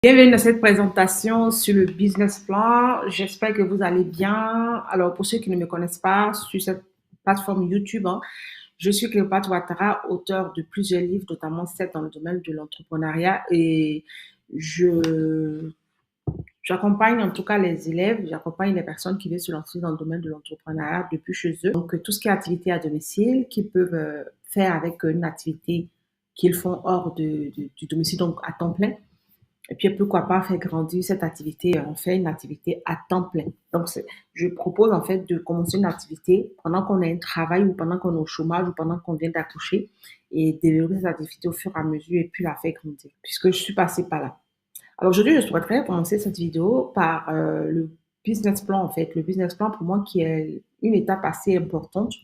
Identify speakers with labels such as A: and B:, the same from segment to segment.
A: Bienvenue dans cette présentation sur le business plan. J'espère que vous allez bien. Alors, pour ceux qui ne me connaissent pas, sur cette plateforme YouTube, je suis Cléopâtre Ouattara, auteur de plusieurs livres, notamment 7 dans le domaine de l'entrepreneuriat. Et je j'accompagne en tout cas les élèves, j'accompagne les personnes qui veulent se lancer dans le domaine de l'entrepreneuriat depuis chez eux. Donc, tout ce qui est activité à domicile, qu'ils peuvent faire avec une activité qu'ils font hors du domicile, donc à temps plein. Et puis, pourquoi pas faire grandir cette activité, on fait une activité à temps plein. Donc, je propose en fait de commencer une activité pendant qu'on a un travail ou pendant qu'on est au chômage ou pendant qu'on vient d'accoucher et développer cette activité au fur et à mesure et puis la faire grandir, puisque je suis passée par là. Alors aujourd'hui, je souhaiterais commencer cette vidéo par le business plan, en fait. Le business plan, pour moi, qui est une étape assez importante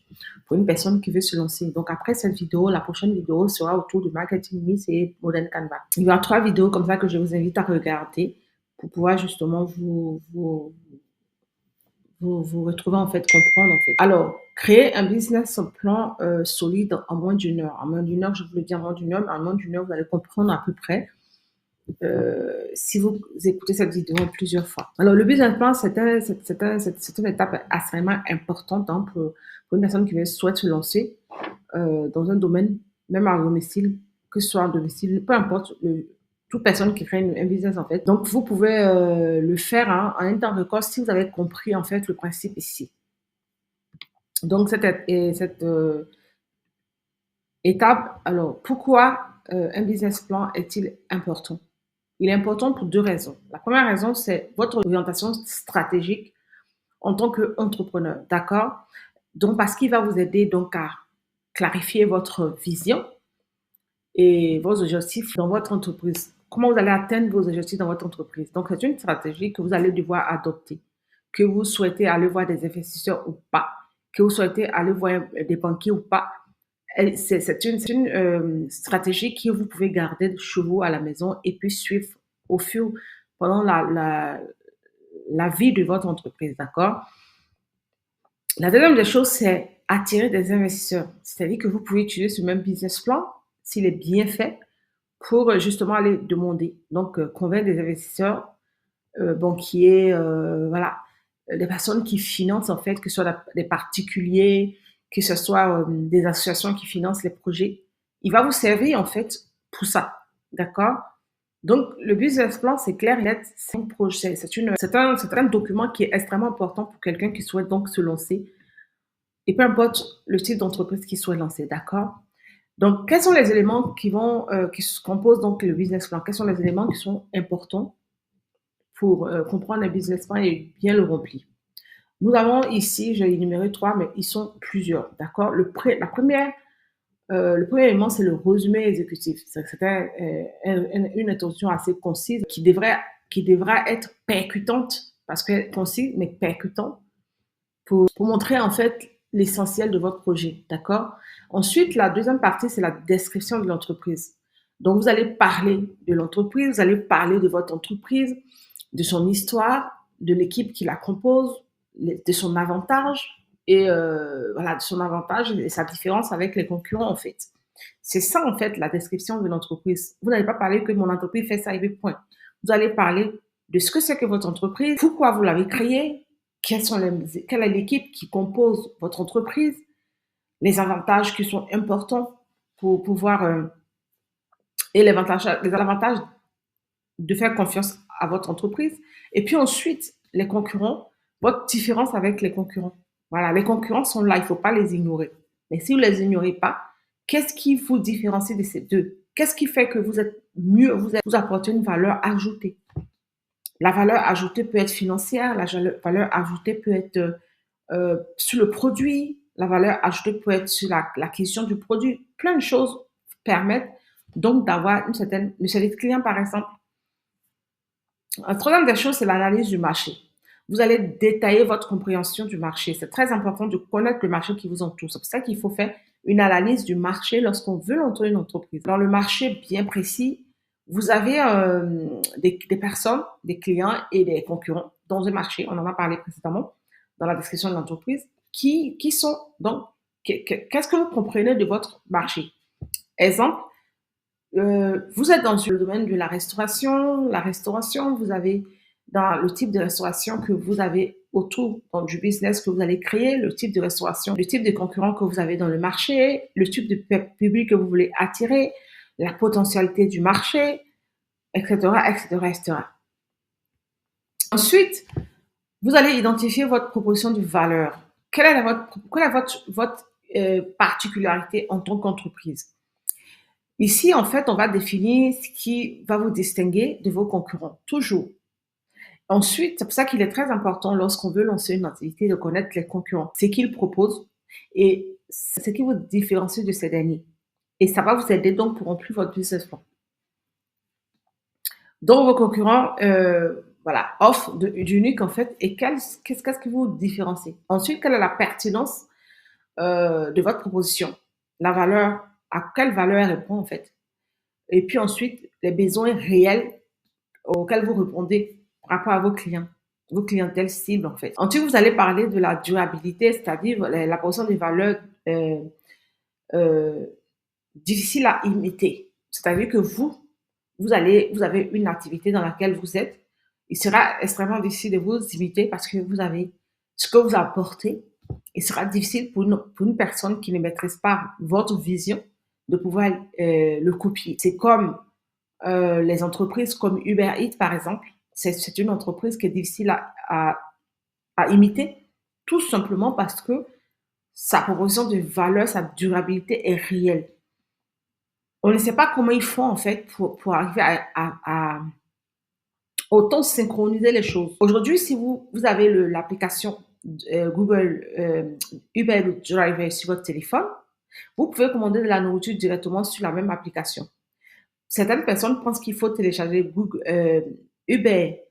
A: pour une personne qui veut se lancer. Donc après cette vidéo, la prochaine vidéo sera autour de marketing mix et modern Canva. Il y aura 3 vidéos comme ça que je vous invite à regarder pour pouvoir justement vous retrouver, en fait, comprendre, en fait. Alors, créer un business plan solide en moins d'une heure. En moins d'une heure, je vous le dis en moins d'une heure, mais en moins d'une heure, vous allez comprendre à peu près si vous écoutez cette vidéo plusieurs fois. Alors, le business plan, c'est une étape extrêmement importante pour une personne qui souhaite se lancer dans un domaine, même à domicile, que ce soit à domicile, peu importe, toute personne qui crée un business, en fait. Donc, vous pouvez le faire en un temps record si vous avez compris, en fait, le principe ici. Donc, cette étape, alors, pourquoi un business plan est-il important? Il est important pour 2 raisons. La première raison, c'est votre orientation stratégique en tant qu'entrepreneur, d'accord? Donc, parce qu'il va vous aider donc à clarifier votre vision et vos objectifs dans votre entreprise. Comment vous allez atteindre vos objectifs dans votre entreprise? Donc, c'est une stratégie que vous allez devoir adopter, que vous souhaitez aller voir des investisseurs ou pas, que vous souhaitez aller voir des banquiers ou pas. C'est une stratégie que vous pouvez garder chez vous à la maison et puis suivre au fur pendant la vie de votre entreprise, d'accord? La deuxième des choses, c'est attirer des investisseurs. C'est-à-dire que vous pouvez utiliser ce même business plan, s'il est bien fait, pour justement aller demander. Donc, convaincre des investisseurs, banquiers, voilà, des personnes qui financent en fait, que ce soit des particuliers, que ce soit des associations qui financent les projets. Il va vous servir en fait pour ça, d'accord? Donc, le business plan, c'est clair et net, c'est un projet, c'est un document qui est extrêmement important pour quelqu'un qui souhaite donc se lancer, et peu importe le type d'entreprise qu'il souhaite lancer, d'accord? Donc, quels sont les éléments qui composent donc le business plan? Quels sont les éléments qui sont importants pour comprendre un business plan et bien le remplir? Nous avons ici, j'ai énuméré 3, mais ils sont plusieurs, d'accord? Le premier élément, c'est le résumé exécutif. C'est une introduction assez concise qui devra être percutante, parce que concise, mais percutante, pour montrer en fait l'essentiel de votre projet, d'accord? Ensuite, la deuxième partie, c'est la description de l'entreprise. Donc, vous allez parler de l'entreprise, vous allez parler de votre entreprise, de son histoire, de l'équipe qui la compose, de son avantage et voilà, de son avantage et sa différence avec les concurrents en fait. C'est ça en fait la description de l'entreprise. Vous n'allez pas parler que mon entreprise fait ça et puis point. Vous allez parler de ce que c'est que votre entreprise, pourquoi vous l'avez créée, quelle est l'équipe qui compose votre entreprise, les avantages qui sont importants pour pouvoir et les avantages de faire confiance à votre entreprise. Et puis ensuite, les concurrents, votre différence avec les concurrents. Voilà, les concurrents sont là, il ne faut pas les ignorer. Mais si vous ne les ignorez pas, qu'est-ce qui vous différencie de ces deux? Qu'est-ce qui fait que vous êtes mieux, vous apportez une valeur ajoutée? La valeur ajoutée peut être financière, la valeur ajoutée peut être sur le produit, la valeur ajoutée peut être sur l'acquisition du produit. Plein de choses permettent donc d'avoir une service client, par exemple. La troisième des choses, c'est l'analyse du marché. Vous allez détailler votre compréhension du marché. C'est très important de connaître le marché qui vous entoure. C'est pour ça qu'il faut faire une analyse du marché lorsqu'on veut lancer une entreprise. Dans le marché bien précis, vous avez des personnes, des clients et des concurrents dans un marché. On en a parlé précédemment dans la description de l'entreprise. Qui sont donc, qu'est-ce que vous comprenez de votre marché? Exemple, vous êtes dans le domaine de la restauration, vous avez dans le type de restauration que vous avez autour du business que vous allez créer, le type de restauration, le type de concurrent que vous avez dans le marché, le type de public que vous voulez attirer, la potentialité du marché, etc., etc., etc. Ensuite, vous allez identifier votre proposition de valeur. Quelle est votre particularité en tant qu'entreprise? Ici, en fait, on va définir ce qui va vous distinguer de vos concurrents, toujours. Ensuite, c'est pour ça qu'il est très important lorsqu'on veut lancer une activité de connaître les concurrents, ce qu'ils proposent et ce qui vous différencie de ces derniers. Et ça va vous aider donc pour remplir votre business plan. Donc, vos concurrents, voilà, offrent d'unique en fait. Et qu'est-ce qui vous différencie? Ensuite, quelle est la pertinence de votre proposition? La valeur, à quelle valeur elle répond en fait? Et puis ensuite, les besoins réels auxquels vous répondez par rapport à vos clientèles cibles en fait. Ensuite, vous allez parler de la durabilité, c'est-à-dire la portion des valeurs euh, euh, difficiles à imiter. C'est-à-dire que vous avez une activité dans laquelle vous êtes. Il sera extrêmement difficile de vous imiter parce que vous avez ce que vous apportez. Il sera difficile pour une personne qui ne maîtrise pas votre vision de pouvoir le copier. C'est comme les entreprises comme Uber Eats, par exemple. C'est une entreprise qui est difficile à imiter, tout simplement parce que sa proposition de valeur, sa durabilité est réelle. On ne sait pas comment ils font, en fait, pour arriver à autant synchroniser les choses. Aujourd'hui, si vous avez l'application Google Uber Driver sur votre téléphone, vous pouvez commander de la nourriture directement sur la même application. Certaines personnes pensent qu'il faut télécharger Google, Uber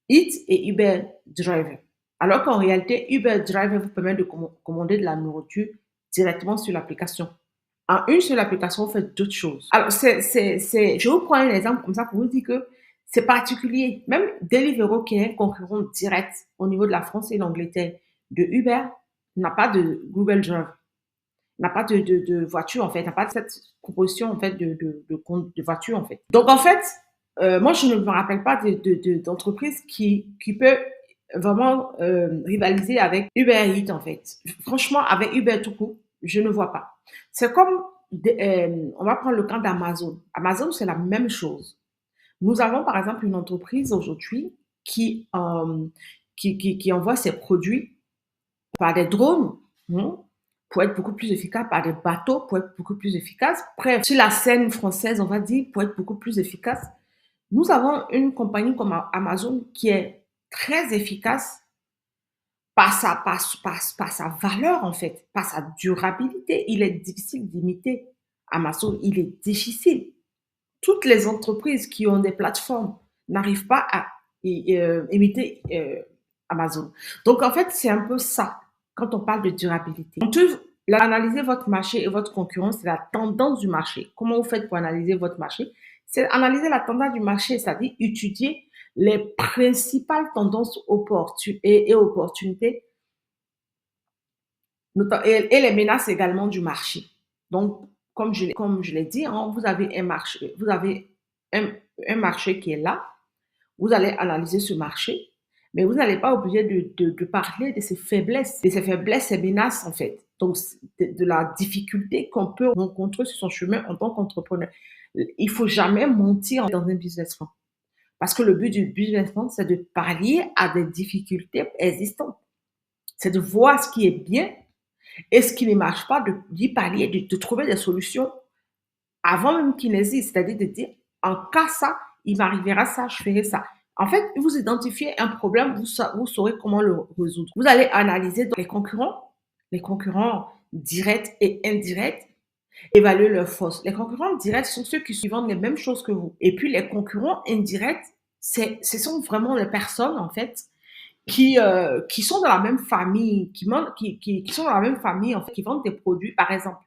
A: Eats et Uber Driver. Alors qu'en réalité, Uber Driver vous permet de commander de la nourriture directement sur l'application. En une seule application, vous faites d'autres choses. Alors, je vous prends un exemple comme ça pour vous dire que c'est particulier. Même Deliveroo, qui est un concurrent direct au niveau de la France et de l'Angleterre de Uber, n'a pas de Google Drive, n'a pas de voiture en fait, n'a pas de cette proposition en fait de voiture en fait. Donc en fait, moi je ne me rappelle pas d'entreprise qui peut vraiment rivaliser avec Uber Eats en fait. Franchement, avec Uber tout court, je ne vois pas. C'est comme, on va prendre le cas d'Amazon. Amazon, c'est la même chose. Nous avons par exemple une entreprise aujourd'hui qui envoie ses produits par des drones pour être beaucoup plus efficace, par des bateaux pour être beaucoup plus efficace. Bref, sur la scène française, on va dire, pour être beaucoup plus efficace. Nous avons une compagnie comme Amazon qui est très efficace par sa valeur en fait, par sa durabilité. Il est difficile d'imiter Amazon, il est difficile. Toutes les entreprises qui ont des plateformes n'arrivent pas à imiter Amazon. Donc en fait, c'est un peu ça quand on parle de durabilité. On peut analyser votre marché et votre concurrence, c'est la tendance du marché. Comment vous faites pour analyser votre marché? C'est analyser la tendance du marché, c'est-à-dire étudier les principales tendances et opportunités et les menaces également du marché. Donc, comme je l'ai dit, hein, vous avez un marché qui est là. Vous allez analyser ce marché, mais vous n'allez pas obligé de parler de ses faiblesses, et menaces en fait. Donc, de la difficulté qu'on peut rencontrer sur son chemin en tant qu'entrepreneur. Il faut jamais mentir dans un business plan. Parce que le but du business plan, c'est de pallier à des difficultés existantes. C'est de voir ce qui est bien et ce qui ne marche pas, d'y pallier, de trouver des solutions avant même qu'il n'existe. C'est-à-dire de dire, en cas ça, il m'arrivera ça, je ferai ça. En fait, vous identifiez un problème, vous saurez comment le résoudre. Vous allez analyser donc les concurrents directs et indirects, évaluer leurs forces. Les concurrents directs sont ceux qui vendent les mêmes choses que vous. Et puis les concurrents indirects, ce sont vraiment les personnes en fait qui sont dans la même famille, qui sont dans la même famille en fait, qui vendent des produits. Par exemple,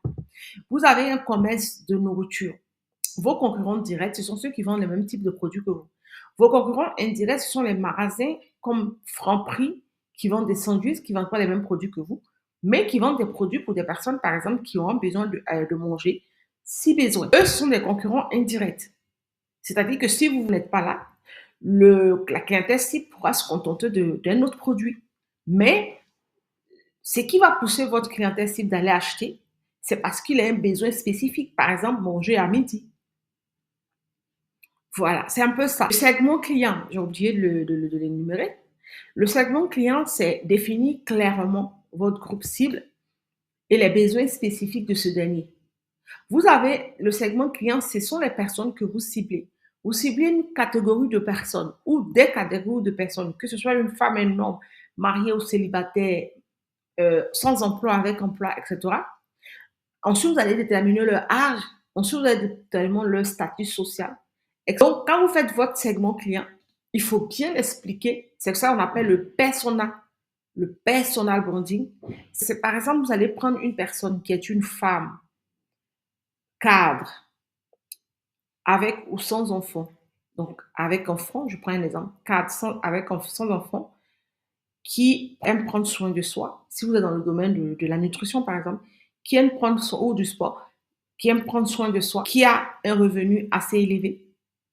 A: vous avez un commerce de nourriture. Vos concurrents directs, ce sont ceux qui vendent les mêmes types de produits que vous. Vos concurrents indirects, ce sont les magasins comme Franprix qui vendent des sandwichs, qui ne vendent pas les mêmes produits que vous, mais qui vendent des produits pour des personnes, par exemple, qui ont besoin de manger si besoin. Eux, ce sont des concurrents indirects. C'est-à-dire que si vous n'êtes pas là, la clientèle cible pourra se contenter d'un autre produit. Mais ce qui va pousser votre clientèle cible d'aller acheter, c'est parce qu'il a un besoin spécifique. Par exemple, manger à midi. Voilà, c'est un peu ça. Le segment client, j'ai oublié de l'énumérer. Le segment client, c'est définir clairement votre groupe cible et les besoins spécifiques de ce dernier. Vous avez le segment client, ce sont les personnes que vous ciblez. Vous ciblez une catégorie de personnes ou des catégories de personnes, que ce soit une femme, un homme, marié ou célibataire, sans emploi, avec emploi, etc. Ensuite, vous allez déterminer leur âge. Ensuite, vous allez déterminer leur statut social. Et donc, quand vous faites votre segment client, il faut bien l'expliquer. C'est ça qu'on appelle le personal branding. C'est par exemple, vous allez prendre une personne qui est une femme cadre, avec ou sans enfant. Donc, avec enfant, je prends un exemple, cadre sans enfant, qui aime prendre soin de soi. Si vous êtes dans le domaine de la nutrition, par exemple, qui aime prendre soin, ou du sport, qui aime prendre soin de soi, qui a un revenu assez élevé.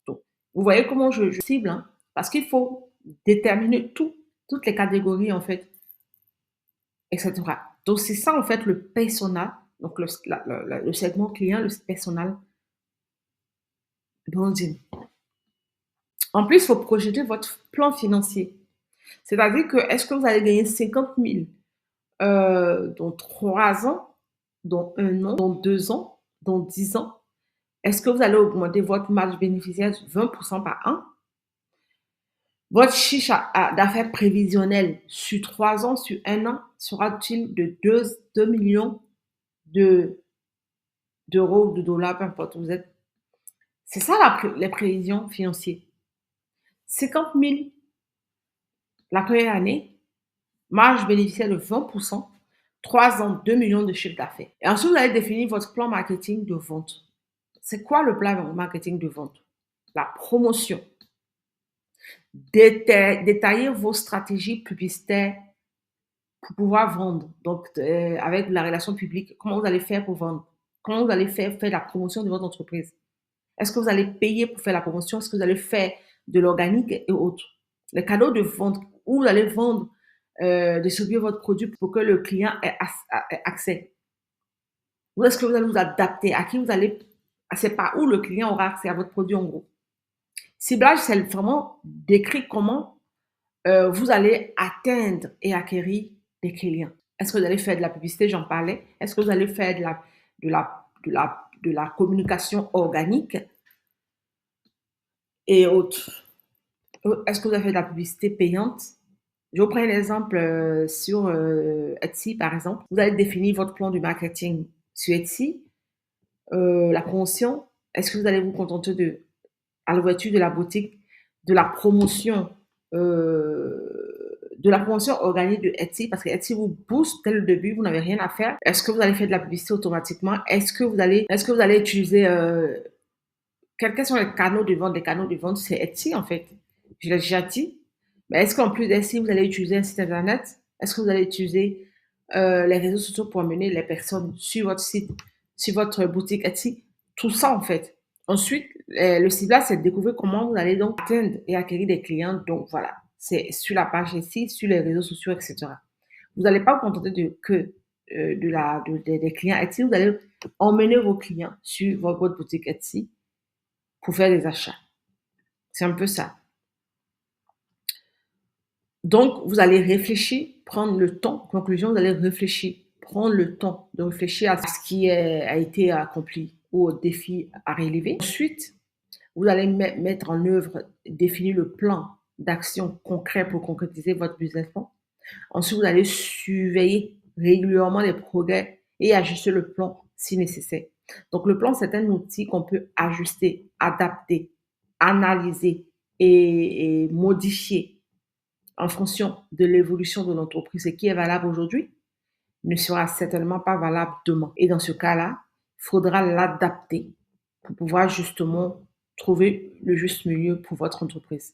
A: Donc, vous voyez comment je cible, hein? Parce qu'il faut déterminer toutes les catégories, en fait, etc. Donc, c'est ça, en fait, le persona, donc le segment client, le personal branding. En plus, il faut projeter votre plan financier. C'est-à-dire que est-ce que vous allez gagner 50 000 dans 3 ans, dans 1 an, dans 2 ans, dans 10 ans? Est-ce que vous allez augmenter votre marge bénéficiaire de 20% par an? Votre chiffre d'affaires prévisionnel sur 3 ans, sur 1 an, sera-t-il de 2 millions d'euros ou de dollars, peu importe où vous êtes? C'est ça les prévisions financières. 50 000 la première année, marge bénéficiaire de 20%, 3 ans, 2 millions de chiffre d'affaires. Et ensuite, vous allez définir votre plan marketing de vente. C'est quoi le plan marketing de vente? La promotion. Détaillez vos stratégies publicitaires pour pouvoir vendre. Donc, avec la relation publique, comment vous allez faire pour vendre? Comment vous allez faire la promotion de votre entreprise? Est-ce que vous allez payer pour faire la promotion? Est-ce que vous allez faire de l'organique et autres? Les canaux de vente, où vous allez vendre, distribuer votre produit pour que le client ait accès. Ou est-ce que vous allez vous adapter? À qui vous allez, c'est pas où le client aura accès à votre produit en gros. Ciblage, c'est vraiment décrit comment vous allez atteindre et acquérir des clients. Est-ce que vous allez faire de la publicité? J'en parlais. Est-ce que vous allez faire de la communication organique et autres? Est-ce que vous avez fait de la publicité payante? Je vous prends un exemple sur Etsy, par exemple. Vous allez définir votre plan de marketing sur Etsy. La promotion, est-ce que vous allez vous contenter à l'ouverture de la boutique, de la promotion organique de Etsy, parce que Etsy vous booste dès le début, vous n'avez rien à faire. Est-ce que vous allez faire de la publicité automatiquement? Est-ce que vous allez utiliser quels sont les canaux de vente? Les canaux de vente, c'est Etsy en fait. Je l'ai déjà dit. Mais est-ce qu'en plus d'Etsy, vous allez utiliser un site internet? Est-ce que vous allez utiliser les réseaux sociaux pour amener les personnes sur votre site, sur votre boutique Etsy? Tout ça en fait. Ensuite, le ciblage, c'est de découvrir comment vous allez donc atteindre et acquérir des clients. Donc voilà, c'est sur la page Etsy, sur les réseaux sociaux, etc. Vous n'allez pas vous contenter des clients Etsy. Vous allez emmener vos clients sur votre boutique Etsy pour faire des achats. C'est un peu ça. Donc, vous allez réfléchir, prendre le temps. Conclusion, vous allez réfléchir, prendre le temps de réfléchir à ce qui a été accompli ou au défi à relever. Ensuite, vous allez mettre en œuvre, définir le plan d'action concret pour concrétiser votre business plan. Ensuite, vous allez surveiller régulièrement les progrès et ajuster le plan si nécessaire. Donc, le plan, c'est un outil qu'on peut ajuster, adapter, analyser et modifier en fonction de l'évolution de l'entreprise. Ce qui est valable aujourd'hui ne sera certainement pas valable demain. Et dans ce cas-là, il faudra l'adapter pour pouvoir justement trouver le juste milieu pour votre entreprise.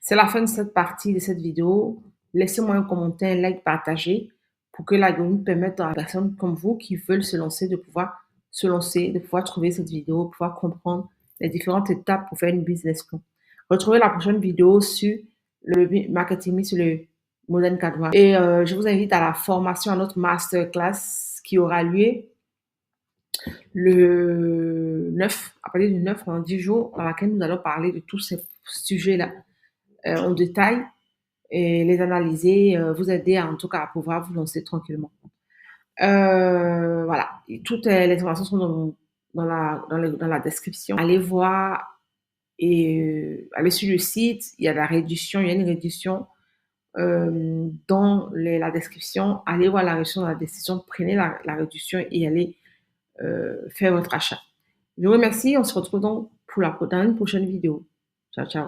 A: C'est la fin de cette partie de cette vidéo. Laissez-moi un commentaire, un like, partager pour que l'algorithme permette à des personnes comme vous qui veulent se lancer de pouvoir se lancer, de pouvoir trouver cette vidéo, de pouvoir comprendre les différentes étapes pour faire une business plan. Retrouvez la prochaine vidéo sur le marketing sur le Modern Canva. Et je vous invite à la formation, à notre masterclass qui aura lieu le 9, à partir du 9 en 10 jours, dans laquelle nous allons parler de tous ces sujets-là en détail et les analyser, vous aider en tout cas à pouvoir vous lancer tranquillement. Voilà, et toutes les informations sont dans la description. Allez voir et allez sur le site, il y a la réduction, il y a une réduction dans la description. Allez voir la réduction dans la description, prenez la réduction et allez faire votre achat. Je vous remercie, on se retrouve donc dans une prochaine vidéo. Ciao, ciao.